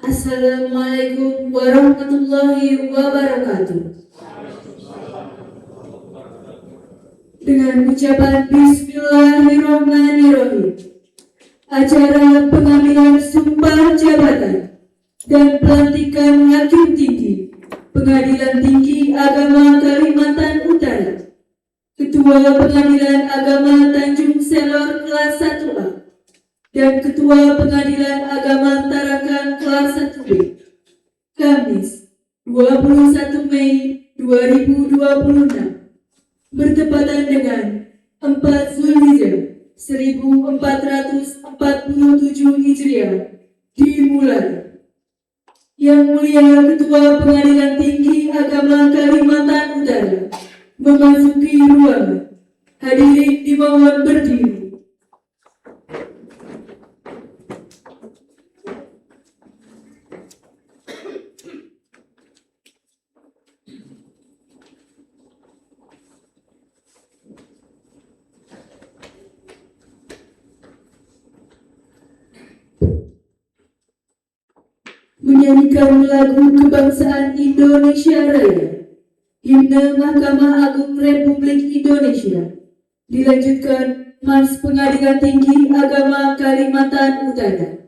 Assalamualaikum warahmatullahi wabarakatuh. Dengan ucapan Bismillahirrahmanirrahim, acara pengambilan sumpah jabatan dan pelantikan Hakim Tinggi Pengadilan Tinggi Agama Kalimantan Utara, Ketua Pengadilan Agama Tanjung Selor kelas 1A dan Ketua Pengadilan Agama Tarakan kelas 1B, Kamis 21 Mei 2026, bertepatan dengan 4 Zulhijjah 1447 Hijriah, dimulai. Yang Mulia Ketua Pengadilan Tinggi Agama Kalimantan Utara memasuki ruangan. Hadirin dimohon berdiri. Menyanyikan lagu kebangsaan Indonesia Raya, Himne Mahkamah Agung Republik Indonesia, dilanjutkan Mars Pengadilan Tinggi Agama Kalimantan Utara.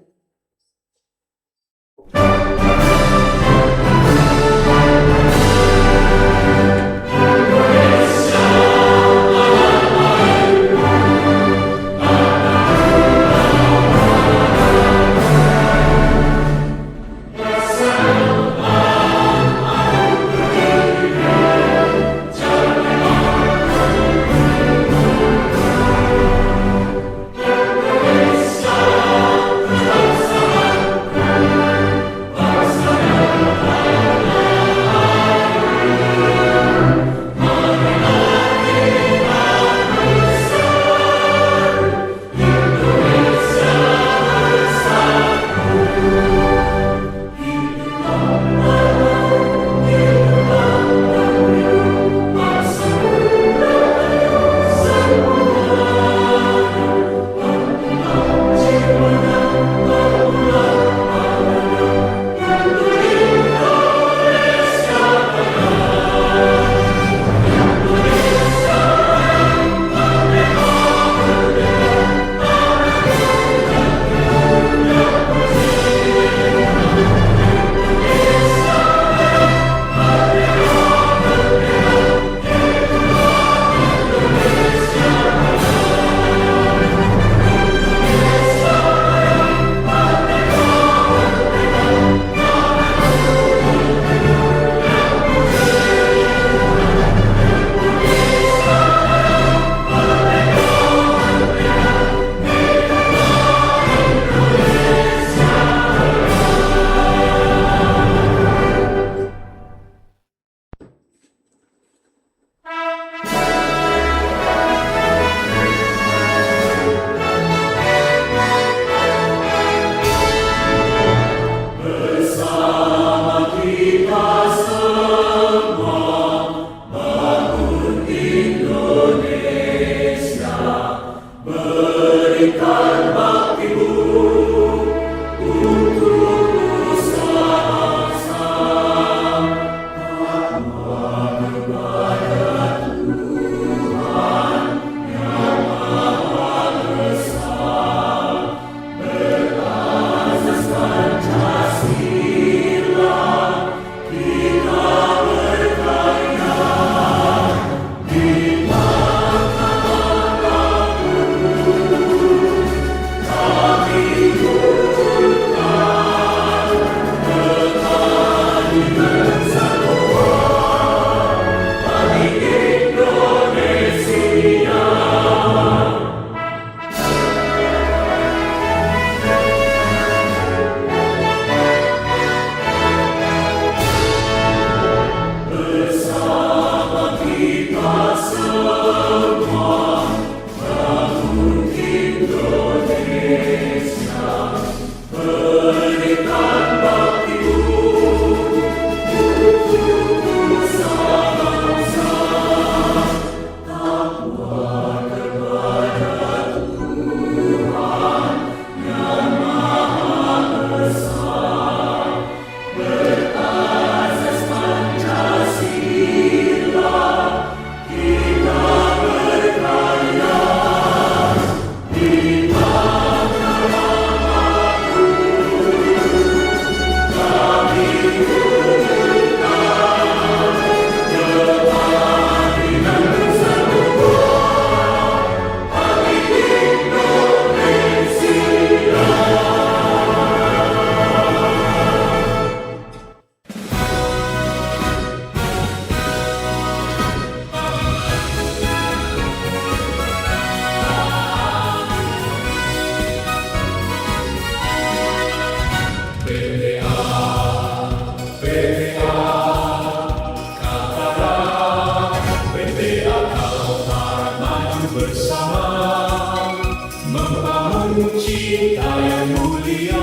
Cita yang mulia,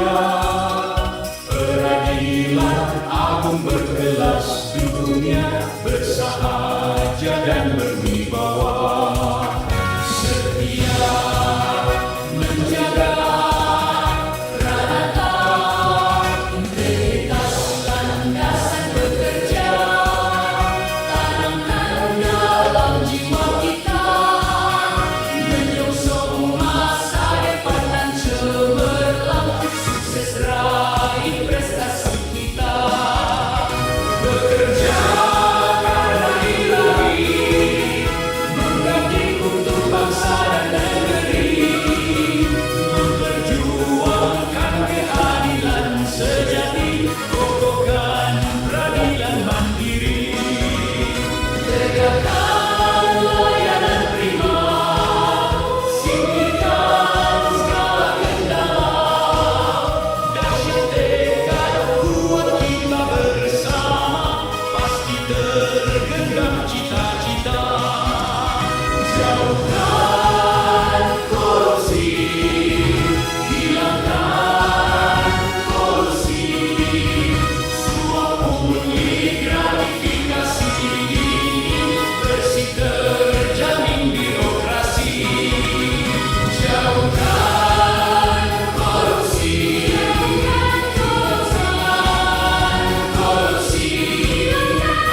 peradilan agung berkelas di dunia, bersahaja dan berwibawa, setia menjaga radar, integritas landasan bekerja, tanamkan dalam jiwa kita, menyongsong masa depan dan cemerlang, sukses raih prestasi kita, bekerja karena ilahi, mengabdi untuk bangsa dan negeri, memperjuangkan keadilan sejati, kokohkan peradilan mandiri, tegakkan layanan prima, singkirkan segala kendala, dahsyat tekad kuat kita bersama, pasti tergenggam cita-cita, jauhkan korupsi, hilangkan kolusi, suap pungli gratifikasi tinggi, bersih terjamin birokrasi, jauhkan korupsi,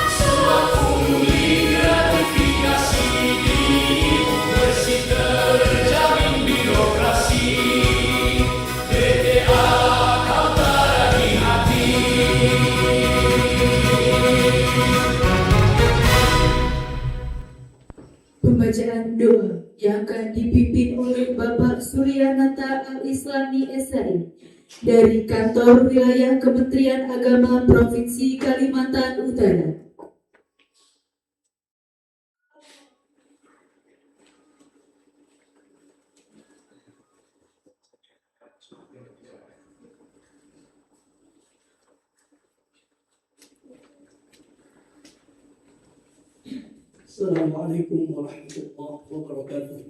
suap pungli gratifikasi tinggi, bersih terjamin birokrasi, PTA Kaltara di hati. Pembacaan doa yang akan dipimpin oleh Bapak Suryanata Al-Islami SAI dari Kantor Wilayah Kementerian Agama Provinsi Kalimantan Utara. Assalamualaikum warahmatullahi wabarakatuh.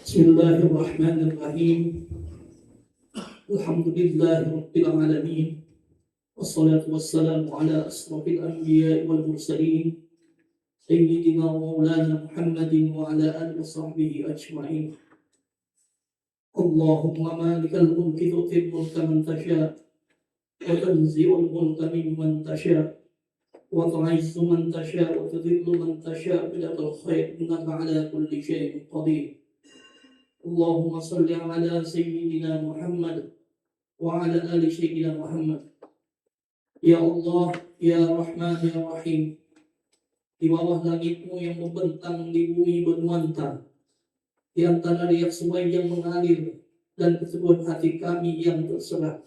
Bismillahirrahmanirrahim. Alhamdulillahi rabbil alamin. Wassalatu wassalamu ala asrafil anbiya'i wal mursalin, sayyidina wa maulana Muhammadin wa ala alihi wa sahbihi ajma'in. Allahumma malikal mulki tu'til mulka man tasha' wa tanzi'ul mulka mimman tasha' wa tu'izzu man tasha' wa tudhillu man tasha' biyadikal khair, innaka ala kulli syai'in qadir. Allahumma salli ala sayyidina Muhammad wa ala ali sayyidina Muhammad. Ya Allah, ya Rahman, ya Rahim, di bawah langitmu yang membentang di bumi bernuanta, di antara riak sungai yang mengalir dan keteguhan hati kami yang terserah,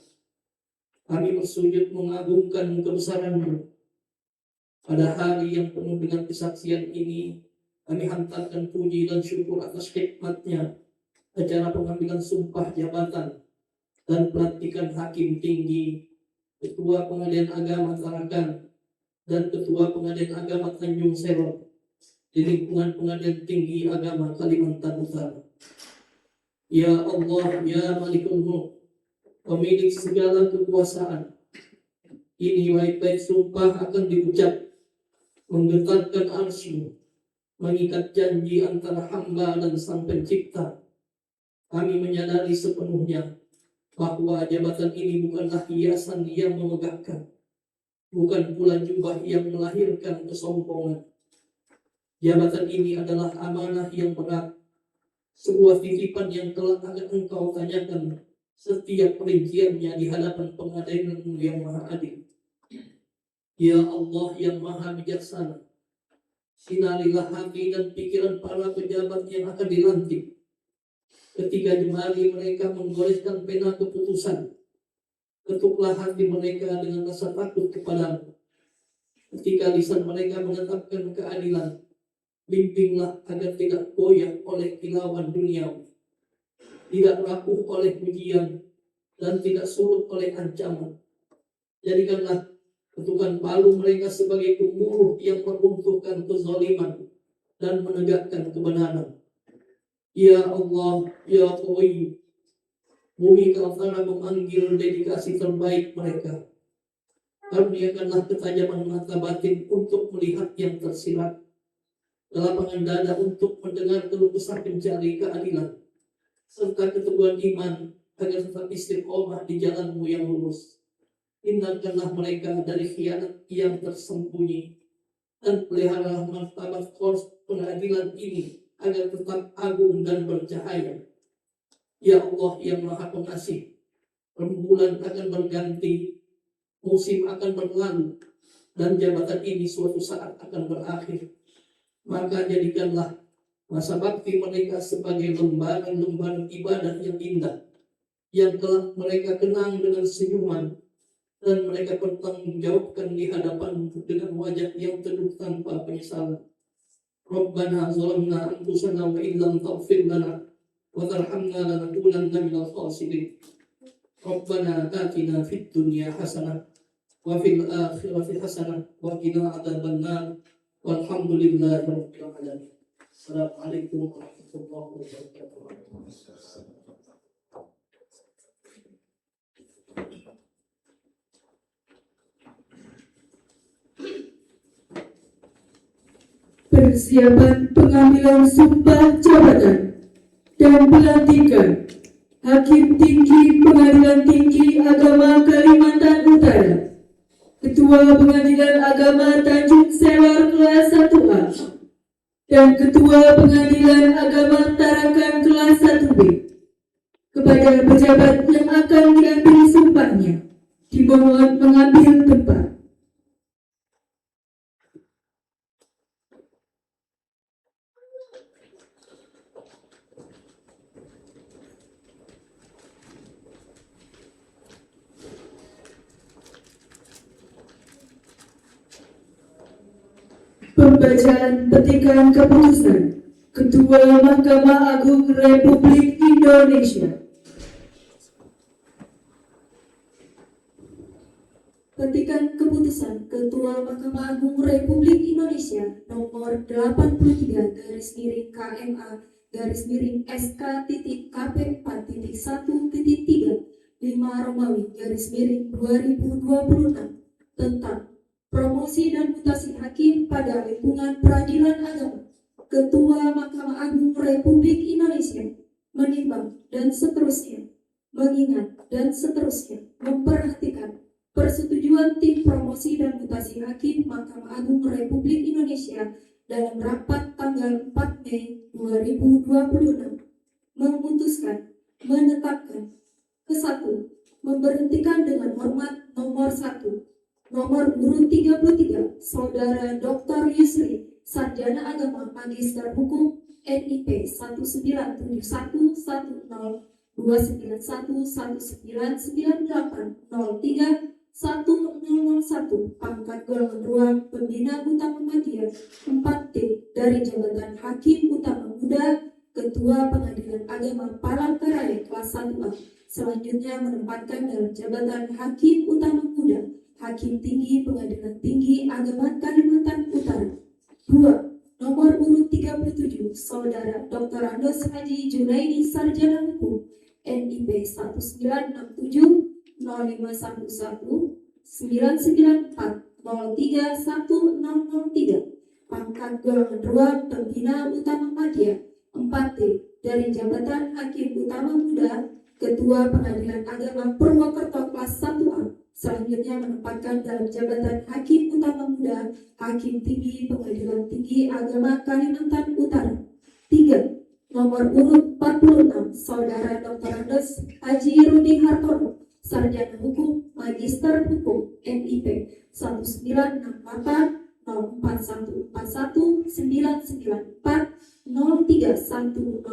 kami bersujud mengagungkan kebesaran-Mu. Pada hari yang penuh dengan kesaksian ini, kami hantarkan puji dan syukur atas hikmat-Nya acara pengambilan sumpah jabatan dan pelantikan hakim tinggi, Ketua Pengadilan Agama Tarakan dan Ketua Pengadilan Agama Tanjung Serong di lingkungan Pengadilan Tinggi Agama Kalimantan Utara. Ya Allah, ya Malikul Mulk, pemilik segala kekuasaan, ini baik-baik sumpah akan diucap, menggetarkan arsy-Mu, mengikat janji antara hamba dan Sang Pencipta. Kami menyadari sepenuhnya bahwa jabatan ini bukanlah hiasan yang memegahkan, bukan pula jubah yang melahirkan kesombongan. Jabatan ini adalah amanah yang berat, sebuah titipan yang telah akan Engkau tanyakan setiap perinciannya di hadapan Pengadilan-Mu yang Maha Adil. Ya Allah yang Maha Bijaksana, sinarilah hati dan pikiran para pejabat yang akan dilantik. Ketika jemari mereka menggoreskan pena keputusan, ketuklah hati mereka dengan rasa takut kepadamu. Ketika lisan mereka menetapkan keadilan, bimbinglah agar tidak goyah oleh kilauan duniawi, tidak rapuh oleh pujian, dan tidak surut oleh ancaman. Jadikanlah ketukan palu mereka sebagai gemuruh yang meruntuhkan kezaliman dan menegakkan kebenaran. Ya Allah, Ya Qawi, bumi Kaltara memanggil dedikasi terbaik mereka. Karuniakanlah ketajaman mata batin untuk melihat yang tersirat, kelapangan dada untuk mendengar keluh kesah pencari keadilan, serta keteguhan iman agar tetap istiqomah di jalanmu yang lurus. Hindarkanlah mereka dari khianat yang tersembunyi, dan peliharalah martabat kors pengadilan ini agar tetap agung dan bercahaya. Ya Allah yang Maha Pengasih, rembulan akan berganti, musim akan berlalu, dan jabatan ini suatu saat akan berakhir. Maka jadikanlah masa bakti mereka sebagai lembaran-lembaran ibadah yang indah, yang kelak mereka kenang dengan senyuman, dan mereka bertanggungjawabkan di hadapan dengan wajah yang teduh tanpa penyesalan. Rabbana zalamna anfusana wa illam taghfir lana wa tarhamna lanakunanna minal khasirin. Rabbana atina fid dunya hasanah wa fil akhirati hasanah wa qina adzabannar. Walhamdulillahi rabbil alamin. Assalamualaikum warahmatullahi wabarakatuh. Persiapan pengambilan sumpah jabatan dan pelantikan Hakim Tinggi Pengadilan Tinggi Agama Kalimantan Utara, Ketua Pengadilan Agama Tanjung Selor kelas 1A, dan Ketua Pengadilan Agama Tarakan kelas 1B. Kepada pejabat yang akan diambil sumpahnya, dimohon mengambil tempat. Pembacaan petikan keputusan Ketua Mahkamah Agung Republik Indonesia. Petikan keputusan Ketua Mahkamah Agung Republik Indonesia nomor 83-SK-SK.KP4.1.3 5 Romawi _2026 tentang promosi dan mutasi hakim pada lingkungan peradilan agama. Ketua Mahkamah Agung Republik Indonesia menimbang dan seterusnya, mengingat dan seterusnya, memperhatikan persetujuan tim promosi dan mutasi hakim Mahkamah Agung Republik Indonesia dalam rapat tanggal 4 Mei 2026 memutuskan menetapkan ke-1 memberhentikan dengan hormat nomor 1 nomor urut 33 Saudara Dr. Yusri, Sarjana Agama Magister Hukum NIP 19011919998031001 pangkat golongan 2 Pembina Utama Madya 4D dari jabatan Hakim Utama Muda Ketua Pengadilan Agama Palangkaraya kelas 1A, selanjutnya menempatkan dalam jabatan Hakim Utama Muda Hakim Tinggi Pengadilan Tinggi Agama Kalimantan Utara. 2. Nomor urut 37 Saudara Dr. Andos Haji Junaidi Sarjana Hukum NIP 1967 0511 994 031003 pangkat golongan 2 Pembina Utama Madya 4D dari jabatan Hakim Utama Muda Ketua Pengadilan Agama Purwokerto kelas 1A, selanjutnya menempatkan dalam jabatan Hakim Utama Muda Hakim Tinggi Pengadilan Tinggi Agama Kalimantan Utara. 3. Nomor urut 46 Saudara Dr. Andos Haji Rudi Hartono, Sarjana Hukum Magister Hukum NIP 1968 04141 994 031001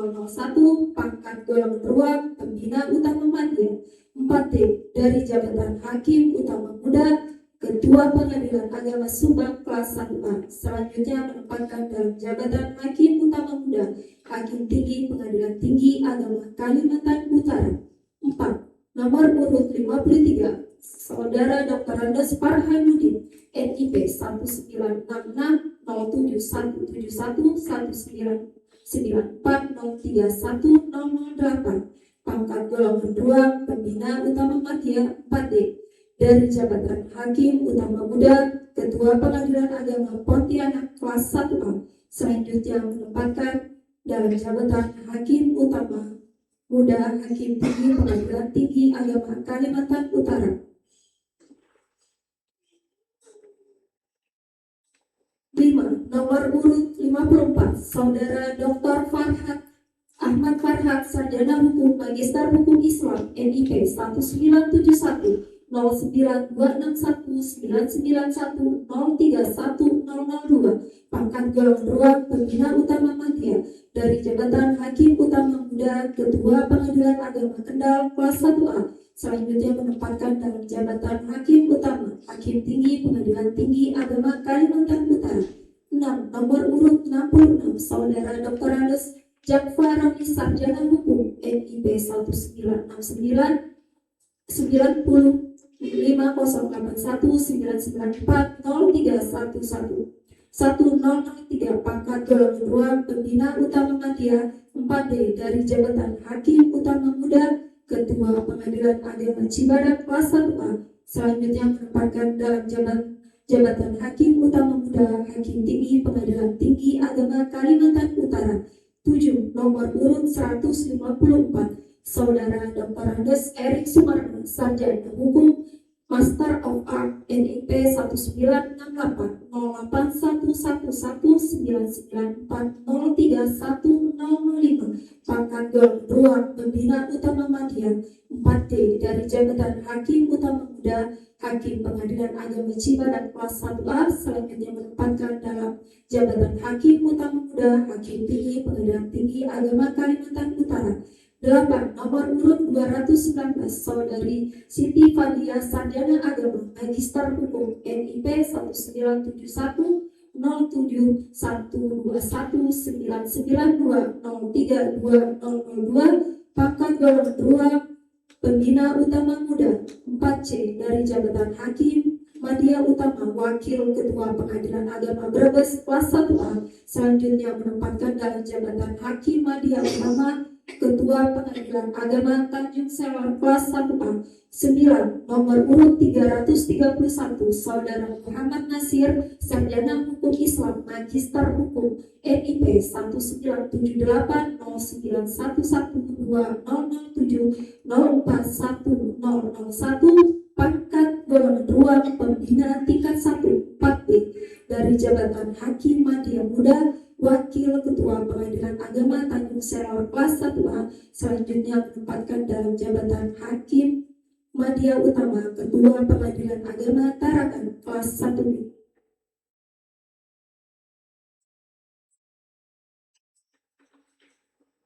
pangkat golongan 2 Pembina Utama Madya 4D dari jabatan Hakim Utama Muda Ketua Pengadilan Agama Subang kelas 1A, selanjutnya menempatkan dalam jabatan Hakim Utama Muda Hakim Tinggi Pengadilan Tinggi Agama Kalimantan Utara. 4. Nomor urut 53 Saudara Dr. Andos Farhanuddin NIP 1966 07171 9403108, pangkat golongan 2 pembina utama madya 4D, dari jabatan Hakim Utama Muda Ketua Pengadilan Agama Pontianak kelas 1A, selanjutnya menempatkan dalam jabatan Hakim Utama Muda Hakim Tinggi Pengadilan Tinggi Agama Kalimantan Utara. 5. Nomor urut 54, Saudara Dr. Farhat Ahmad Farhat, Sarjana Hukum, Magister Hukum Islam, NIP 1971 0926199103102, pangkat golongan 2 pembina utama madya, dari jabatan Hakim Utama Muda Ketua Pengadilan Agama Kendal kelas 1A, selanjutnya menempatkan dalam jabatan Hakim Utama Hakim Tinggi Pengadilan Tinggi Agama Kalimantan Utara. 6. Nomor urut 66, Saudara Dr. Andes Jakfaroni, Sarjana Hukum, NIP 1969 908199403111 pangkat golongan 2 pembina utama madya 4D, dari jabatan Hakim Utama Muda Ketua Pengadilan Agama Cibadak kelas 1A, selanjutnya menempatkan dalam jabatan Hakim Utama Muda Hakim Tinggi Pengadilan Tinggi Agama Kalimantan Utara. 7. Nomor urut 154, Saudara Dr. Andes Erik Sumarno, Sarjana Hukum, Master of Art, NIP 1968081199403105, pangkat golongan 2 pembina utama madya 4D, dari jabatan Hakim Utama Muda Hakim Pengadilan Agama Cibadak kelas 1A, selanjutnya menempatkan dalam jabatan Hakim Utama Muda Hakim Tinggi Pengadilan Tinggi Agama Kalimantan Utara. 8. Nomor urut 219, Saudari Siti Fadia, Sarjana Agama, Magister Hukum, NIP 1971099199203202, pangkat golongan 2 pembina utama muda 4C, dari jabatan Hakim Madya Utama Wakil Ketua Pengadilan Agama Brebes kelas 1A, selanjutnya menempatkan dalam jabatan Hakim Madya Utama Ketua Pengadilan Agama Tanjung Selor kelas 1A. 9. Nomor urut 331, Saudara Muhammad Nasir, Sarjana Hukum Islam, Magister Hukum, NIP 199890912007041001, pangkat golongan 2 pembina tingkat 1 4B, dari jabatan Hakim Madya Muda Wakil Ketua Pengadilan Agama Tanjung Selor kelas 1A, selanjutnya menempatkan dalam jabatan Hakim Madya Utama Ketua Pengadilan Agama Tarakan kelas 1B.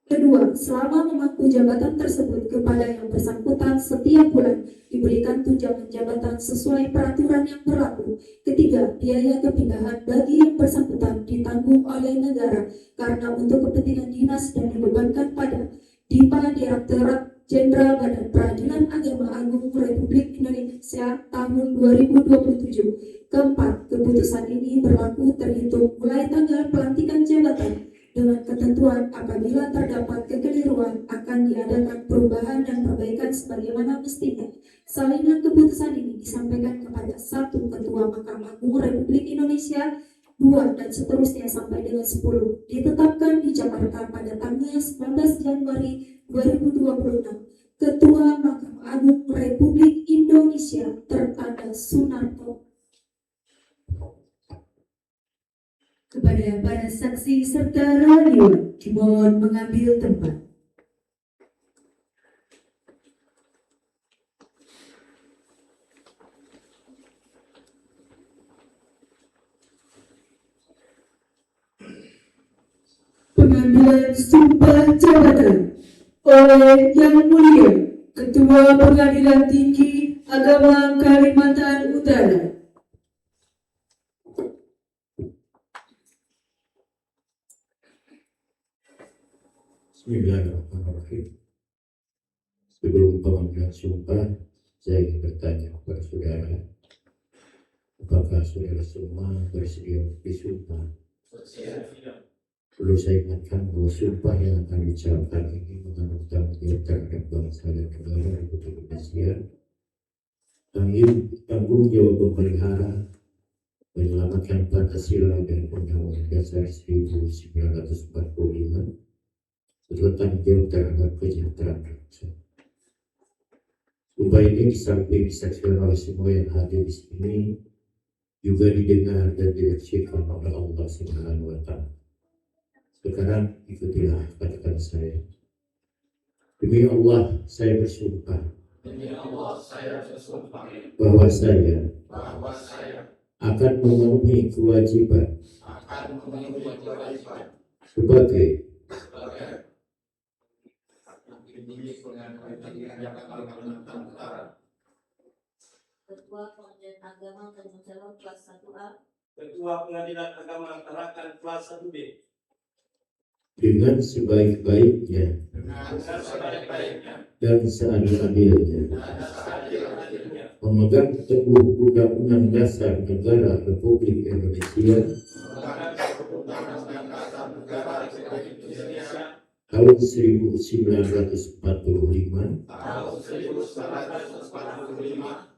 Kedua, selama memangku jabatan tersebut kepada yang bersangkutan setiap bulan diberikan tunjangan jabatan sesuai peraturan yang berlaku. Ketiga, biaya kepindahan bagi yang bersangkutan ditanggung oleh negara karena untuk kepentingan dinas dan dibebankan pada DIPA Direktorat Jenderal Badan Peradilan Agama Agung Republik Indonesia tahun 2027. Keempat, keputusan ini berlaku terhitung mulai tanggal pelantikan jabatan, dengan ketentuan apabila terdapat kekeliruan akan diadakan perubahan dan perbaikan sebagaimana mestinya. Salinan keputusan ini disampaikan kepada 1. Ketua Mahkamah Agung Republik Indonesia, 2 dan seterusnya sampai dengan 10. Ditetapkan di Jakarta pada tanggal 19 Januari 2026. Ketua Mahkamah Agung Republik Indonesia tertanda Sunarto. Kepada para saksi serta relawan dimohon mengambil tempat. Pengambilan sumpah jabatan oleh Yang Mulia Ketua Pengadilan Tinggi Agama Kalimantan Utara. Bismillahirrahmanirrahim. Sebelum pemanggilan sumpah, saya ingin bertanya kepada saudara, apakah saudara semua bersedia disumpah? Perlu saya ingatkan bahwa sumpah yang akan diucapkan ini mengandung tanggung jawab terhadap bangsa dan negara Republik Indonesia, tanggung jawab memelihara, menyelamatkan Pancasila dan Undang-Undang Dasar 1945, serta tanggung jawab terhadap kesejahteraan bangsa. Sumpah ini di samping disaksikan oleh semua yang hadir di sini, juga didengar dan disaksikan oleh Allah Subhanahu wa Ta'ala. Sekarang ikutilah kata-kata saya. Demi Allah, saya bersumpah Demi Allah, saya bersumpah bahwa saya bahwa saya akan memenuhi kewajiban akan memenuhi kewajiban sebagai sebagai Divisi Pengadilan yang Kalimantan Utara, Ketua Pengadilan Agama Kalimantan kelas 1A, Ketua Pengadilan Agama Tarakan kelas 1B, dengan sebaik-baiknya dengan sebaik-baiknya dan seadil-adilnya, dan seadil-adilnya, memegang teguh Undang-Undang Dasar Negara Republik Indonesia menggunakan Undang-Undang Dasar Negara Republik Indonesia tahun 1945 tahun 1945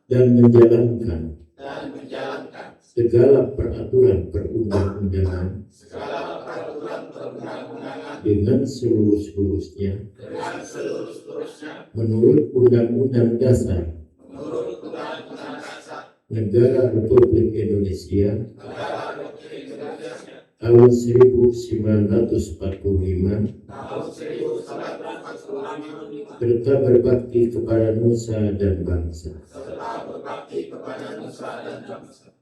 dan menjalankan dan menjalankan segala peraturan perundang-undangan segala peraturan perundang-undangan dengan seluruh-seluruhnya dengan seluruh-seluruhnya menurut Undang-Undang Dasar menurut Undang-Undang Dasar Negara Republik Indonesia Negara Republik Indonesia tahun 1945 tahun 1945 serta berbakti kepada nusa dan bangsa. serta berbakti kepada nusa dan bangsa.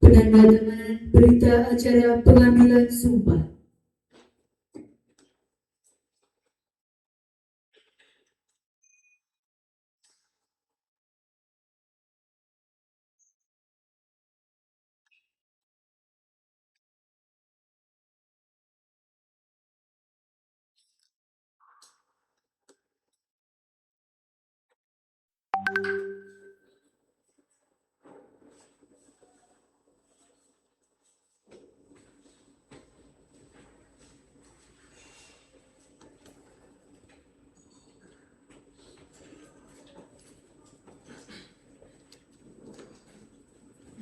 penandatanganan berita acara pengambilan sumpah.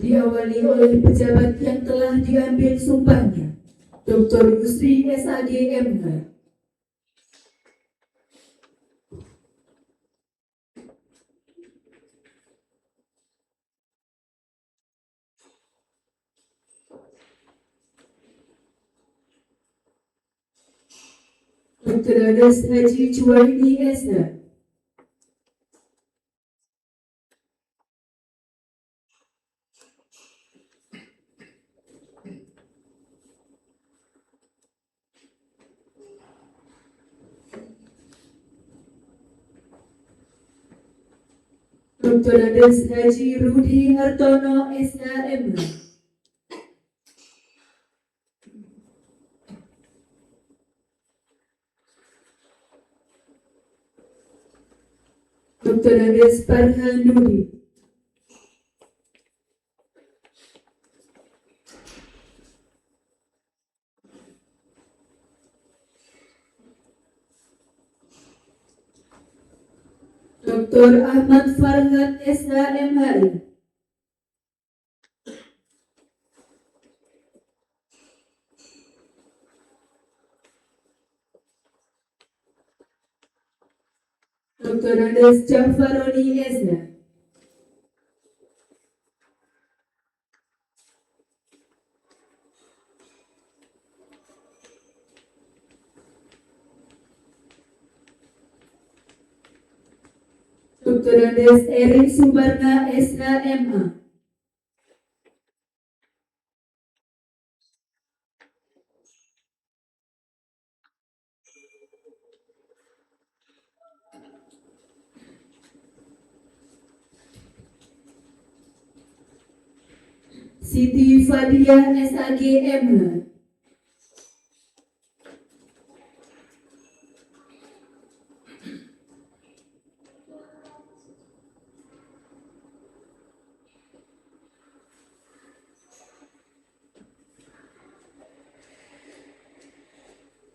Diawali oleh pejabat yang telah diambil sumpahnya, Dr. Yusri SAG MH. Dr. Andes Haji Juwaini SH. Dr. Andes Haji Rudi Hartono SHM. Dr. Andes Farhan Nudi. Dr. Ahmad Farhat SHMHI. Dr. Andes Jafaroni SH. Dr. Andes Erin Subarna SHMA. Siti Fadia SAG MH.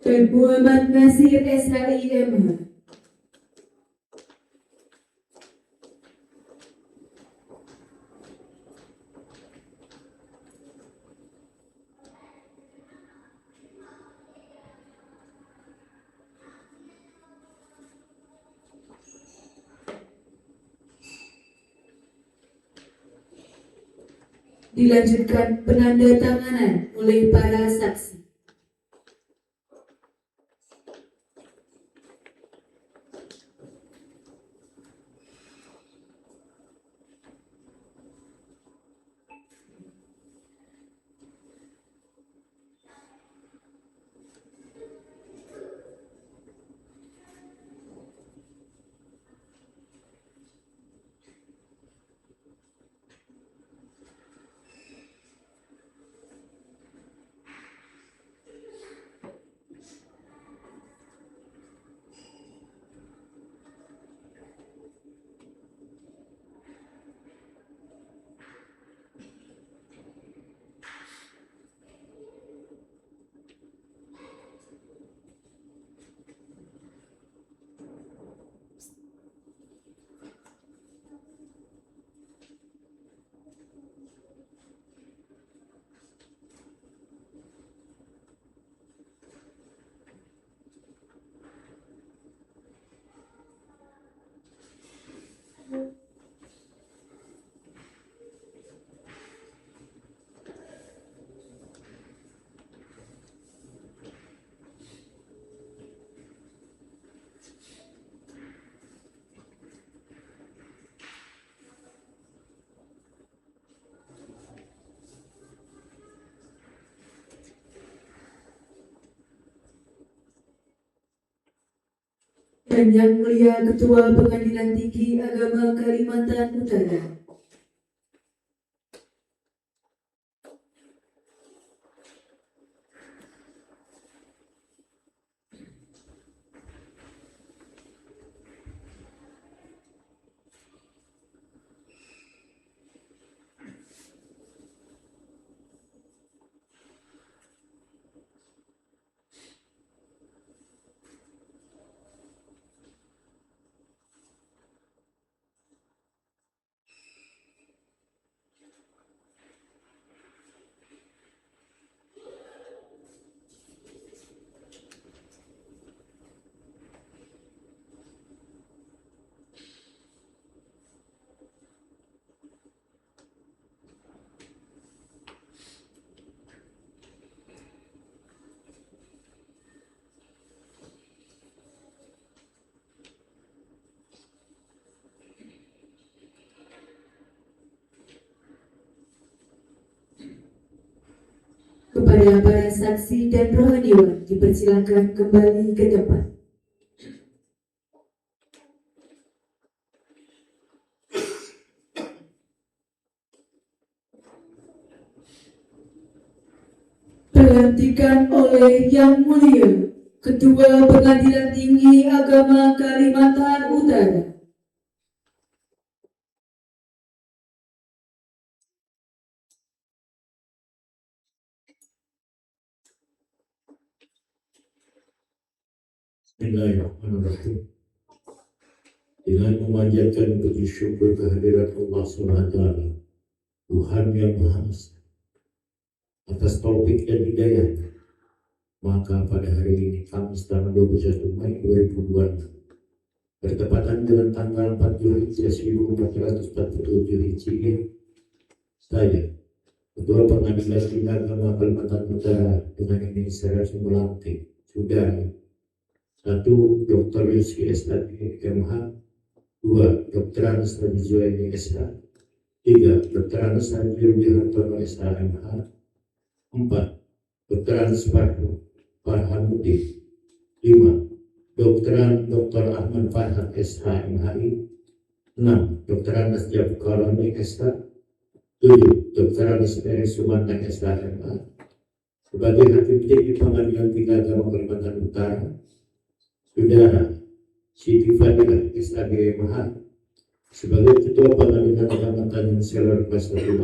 dan Muhammad Nasir SHIMH. Dilanjutkan penandatanganan oleh para saksi. Dan Yang Mulia Ketua Pengadilan Tinggi Agama Kalimantan Utara. Kepada para saksi dan rohaniwan dipersilakan kembali ke tempat. Pelantikan oleh Yang Mulia Ketua Pengadilan Tinggi Agama Kalimantan Utara. Bismillahirrahmanirrahim. Dengan memanjatkan puji syukur kehadirat Allah SWT, Tuhan yang Maha Esa, atas taufik dan hidayah, maka pada hari ini Kamis tanggal 21 Mei 2002 bertepatan dengan tanggal 4 Zulhijjah 1447 Hijriah, saya Ketua Pengadilan Tinggi Agama Kalimantan Utara dengan ini secara melantik sudah 1. Dr. Rizky SHG MH, 2. Dr. Anas Rabizuaini SH, 3. Dr. Anas Rabizuaini Hartono SH MH, 4. Dr. Anas Farhamuddin, 5. Dr. Ahmad Farhat SH MHI, 6. Dr. Anas Jabkaroni SH, 7. Dr. Anas Eri Sumantang SH MH sebagai Hakim Tinggi Pengadilan Tinggi Agama Kalimantan Utara. Saudara Siti Fadilah SHG MH sebagai Ketua Pengadilan Agama Tanjung Selor Kelas 2.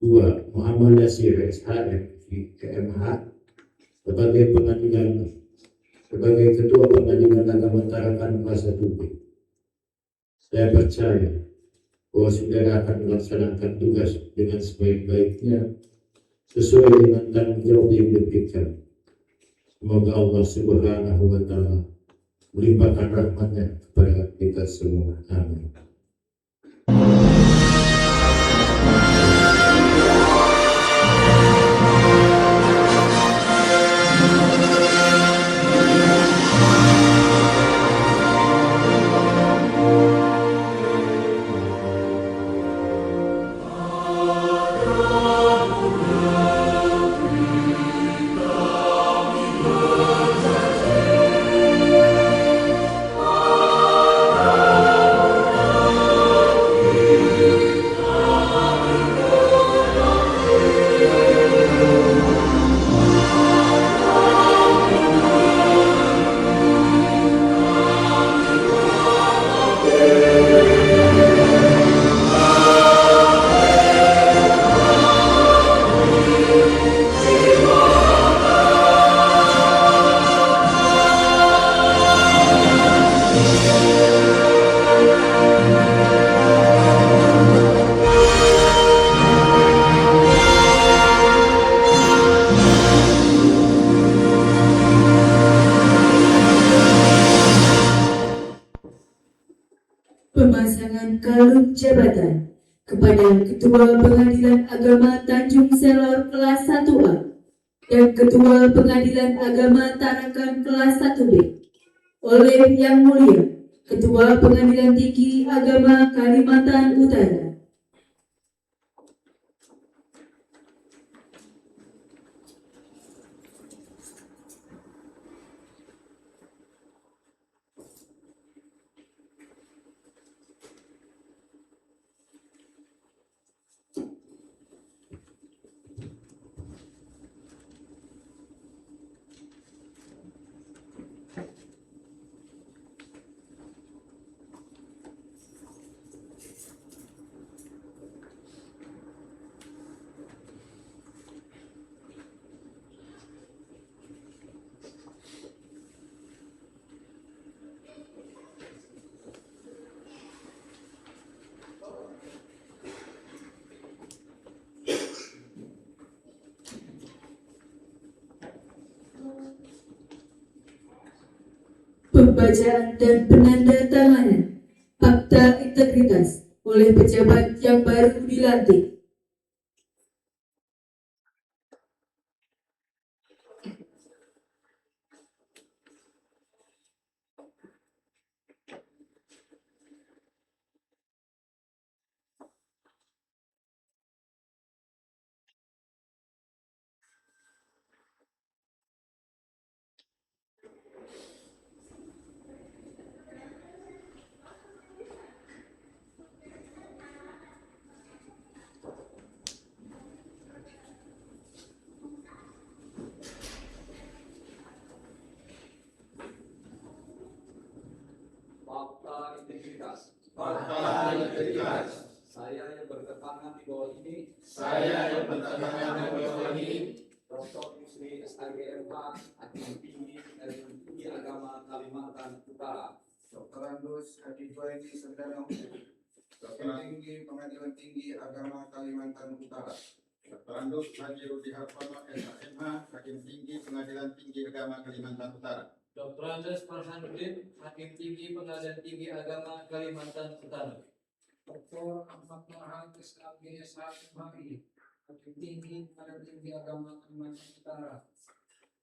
2. Muhammad Yasir SHM KMH sebagai Ketua Pengadilan Agama Tarakan kelas 1B. Saya percaya bahwa saudara akan melaksanakan tugas dengan sebaik-baiknya sesuai dengan tanggung jawab yang diberikan. Semoga Allah Subhanahu wa Ta'ala melimpahkan rahmat-Nya kepada kita semua. Amin. Pemasangan kalung jabatan kepada Ketua Pengadilan Agama Tanjung Selor kelas 1A dan Ketua Pengadilan Agama Tarakan kelas 1B oleh Yang Mulia Ketua Pengadilan Tinggi Agama Kalimantan Utara. Pembacaan dan penandatanganan fakta integritas oleh pejabat yang baru dilantik. Fakta integritas. Saya yang berketerangan di bawah ini. Dr. Yusri SAGMH, Hakim Tinggi Pengadilan Tinggi Agama Kalimantan Utara. Dr. Andus Hadifaini Serdana Hukum, Hakim Tinggi Pengadilan Tinggi Agama Kalimantan Utara. Dr. Andus Haji Rudi Hartono, SAMH, Hakim Tinggi Pengadilan Tinggi Agama Kalimantan Utara. Dr. Andes Farhanuddin, Hakim Tinggi Pengadilan Tinggi Agama Kalimantan Utara. Dr. Ahmad Farhan, SAG SHMHI, Hakim Tinggi Pengadilan Tinggi Agama Kalimantan Utara.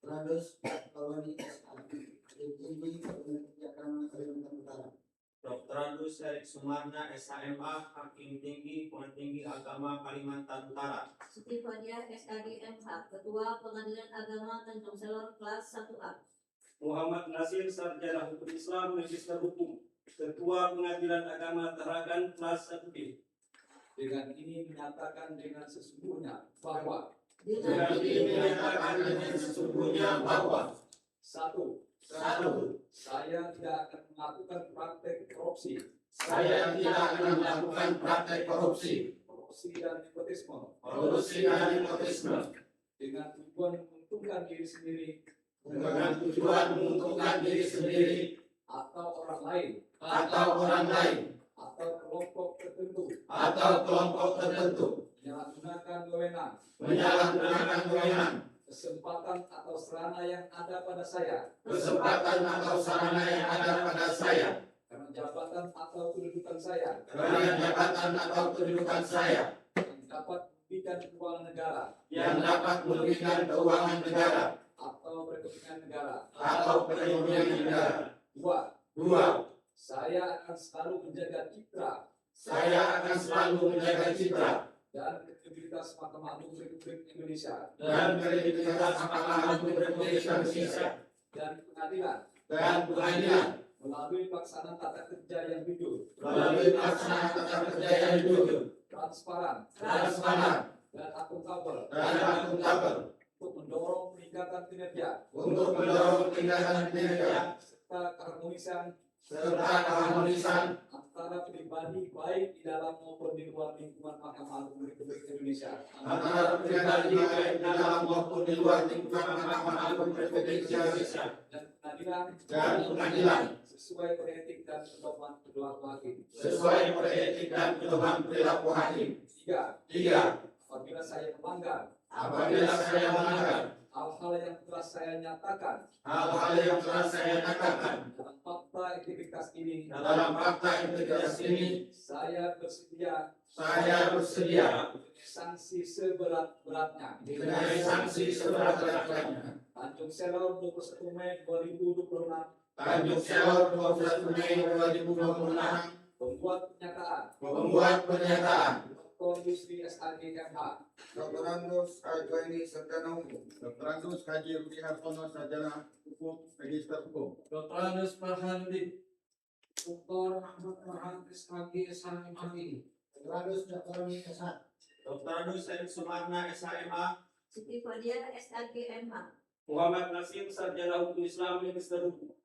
Radus Kalwani SAG, Hakim Tinggi Pengadilan Tinggi Agama Kalimantan Utara. Dr. Andus Erik Sumarna, SHMA, Hakim Tinggi Pengadilan Tinggi Agama Kalimantan Utara. Siti Fadia, SAGMH, Ketua Pengadilan Agama Tanjung Selor kelas 1A. Muhammad Nasir, Sarjana Hukum Islam, Magister Hukum, Ketua Pengadilan Agama Tarakan kelas 1B. Dengan ini menyatakan dengan sesungguhnya bahwa satu, saya tidak akan melakukan praktek korupsi. Korupsi dan nepotisme. Dengan tujuan menguntungkan menguntungkan diri sendiri dengan tujuan menguntungkan diri sendiri atau orang lain atau orang lain atau kelompok tertentu atau kelompok tertentu, menyalahgunakan wewenang, menyalahgunakan wewenang, kesempatan atau sarana yang ada pada saya kesempatan atau sarana yang ada pada saya, karena jabatan atau kedudukan saya karena jabatan atau kedudukan saya yang dapat merugikan keuangan negara yang dapat merugikan keuangan negara atau perekonomian negara. atau perekonomian negara. Dua, 2. saya akan selalu menjaga citra Saya akan selalu menjaga citra dan kredibilitas Mahkamah Agung Republik Indonesia dan kredibilitas Mahkamah Agung Republik Indonesia dan pengadilan melalui pelaksanaan tata kerja yang jujur, melalui pelaksanaan tata kerja yang jujur, transparan, dan akuntabel untuk mendorong peningkatan kinerja untuk mendorong peningkatan kinerja serta keharmonisan serta keharmonisan antara pribadi baik di dalam maupun di luar lingkungan Mahkamah Agung Republik Indonesia antara pribadi baik dalam maupun di luar lingkungan Mahkamah Agung Republik Indonesia dan pengadilan sesuai kode etik dan pedoman perilaku hakim. sesuai kode etik dan pedoman perilaku hakim. 3. Apabila saya melanggar Apabila saya melanggar hal-hal yang telah saya nyatakan hal-hal yang telah saya katakan dalam fakta integritas ini, dalam fakta integritas ini, saya bersedia sanksi seberat-beratnya. dengan sanksi seberat-beratnya. Tanjung Selor 21 Mei 2026 Tanjung Selor 21 Mei 2026 membuat pernyataan membuat Dr. Yusri SAG MH Dr. Andus Arjuani Sarjana Hukum, Dr. Andus Haji Rudi Hartono Sarjana Hukum, Magister Hukum, Dr. Anus Farhanuddin. Dr. Ahmad Farhan SAG SHMHI Dr. Andus Jakarani SH, Dr. Andus Said Sumarna SHMA, Siti Fadia SAG MH. Muhammad Nasir Sarjana Hukum Islam Magister Hukum.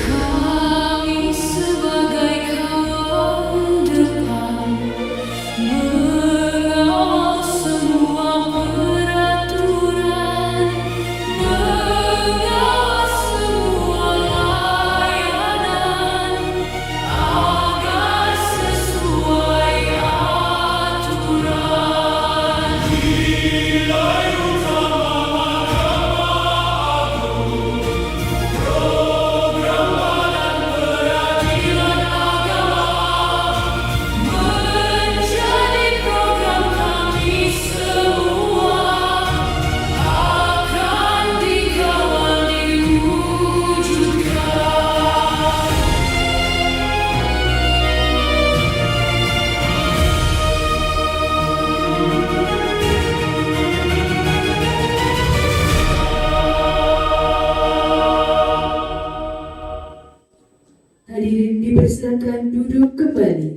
Kami sebagai kawan depan mengawal semua peraturan, mengawal semua layanan agar sesuai aturan. Nilai utama Mahkamah Agung, program Badan Peradilan Agama menjadi program kami semua, akan dikawal diwujudkan. Hadirin dipersilakan duduk kembali.